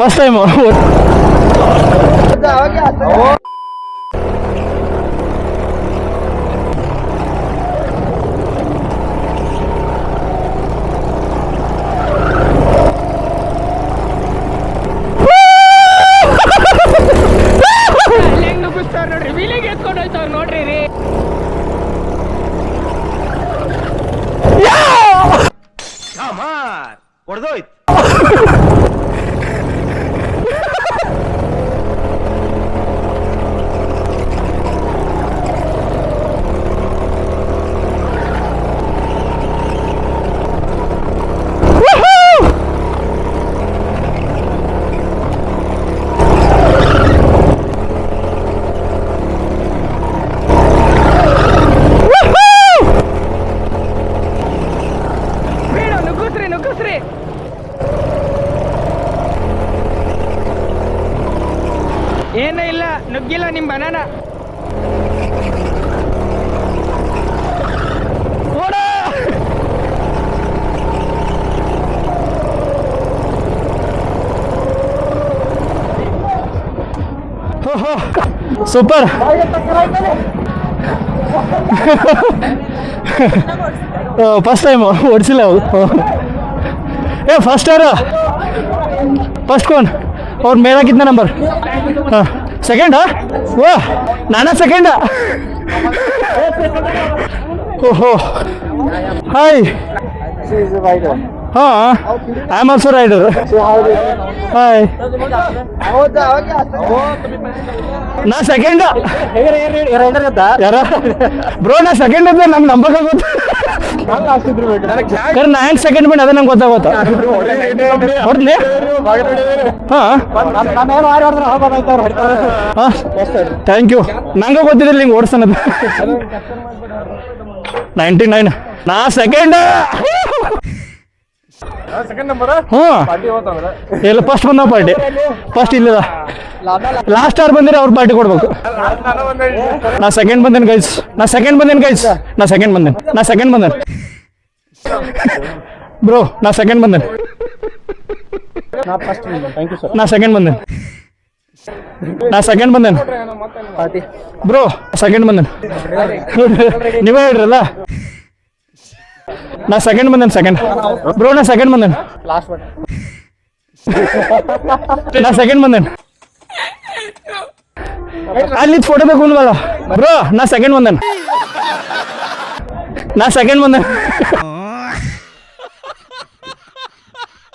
First time. ನೋಡ್ರಿ ವೀಲಿಗೆ ಎತ್ಕೊಂಡು ಹೋಯ್ತಾವ್ ನೋಡ್ರಿ ರೀ. ಹೊಡೆದೋಯ್ತು. ನುಗ್ಗಿಸ್ರಿ. ಏನೂ ಇಲ್ಲ, ನುಗ್ಗಿಲ್ಲ ನಿಮ್ಮ ಬನಾನ. ಸೂಪರ್. ಫಸ್ಟ್ ಟೈಮು ಓಡಿಸಿಲ್ಲ ಅವರು. फर्स्ट यार फर्स्ट कौन और मेरा कितना नंबर? हाँ सेकंड. हाँ वाह नाना सेकंड. ओहो हाय. हाँ आई एम ऑल्सो राइडर. हाय ನಾ ಸೆಕೆಂಡ್ ಯಾರ ಬ್ರೋ ನಾ ಸೆಕೆಂಡ್ ಇದ್ದೆ ನಮ್ಗೆ ನಂಬಕ್ ಆಗುತ್ತೆ. ನಾ ಹೆಂಗ್ ಸೆಕೆಂಡ್ ಬಿಟ್ಟು ಅದೇ ನಂಗೆ ಗೊತ್ತಾಗುತ್ತೆ. ಹೊಡ್ಲಿ ಹಾಂ ಥ್ಯಾಂಕ್ ಯು. ನಂಗೆ ಗೊತ್ತಿದ್ದಿಲ್ಲ ಹಿಂಗೆ ಓಡಿಸೋದು. 99 ನಾ ಸೆಕೆಂಡ್. ಹ್ಞೂ ಇಲ್ಲ ಫಸ್ಟ್ ಬಂದ ಪಾರ್ಟಿ ಫಸ್ಟ್ ಇಲ್ಲ ಲಾಸ್ಟ್ ಅವ್ರು ಬಂದಿರ ಅವ್ರ ಪಾರ್ಟಿ ಕೊಡ್ಬೇಕು. ನಾ ಸೆಕೆಂಡ್ ಬಂದೇನು ಗೈಸ್. ನಾ ಸೆಕೆಂಡ್ ಬಂದೇನು ಬ್ರೋ. ನಾ ಸೆಕೆಂಡ್ ಬಂದೇನು. ನಾ ಸೆಕೆಂಡ್ ಬಂದೇನು ಬ್ರೋ. ಸೆಕೆಂಡ್ ಬಂದೇನು ನೀವೇ ಹೇಳ್ರಲ್ಲ. ನಾ ಸೆಕೆಂಡ್ ಬಂದೇನು ಬ್ರೋ. ನಾ ಸೆಕೆಂಡ್ ಬಂದೇನು. ಅಲ್ಲಿ ಫೋಟೋ ಬೇಕು ಅನ್ವಲ್ಲ ಬ್ರೋ. ನಾ ಸೆಕೆಂಡ್ ಬಂದೇನು.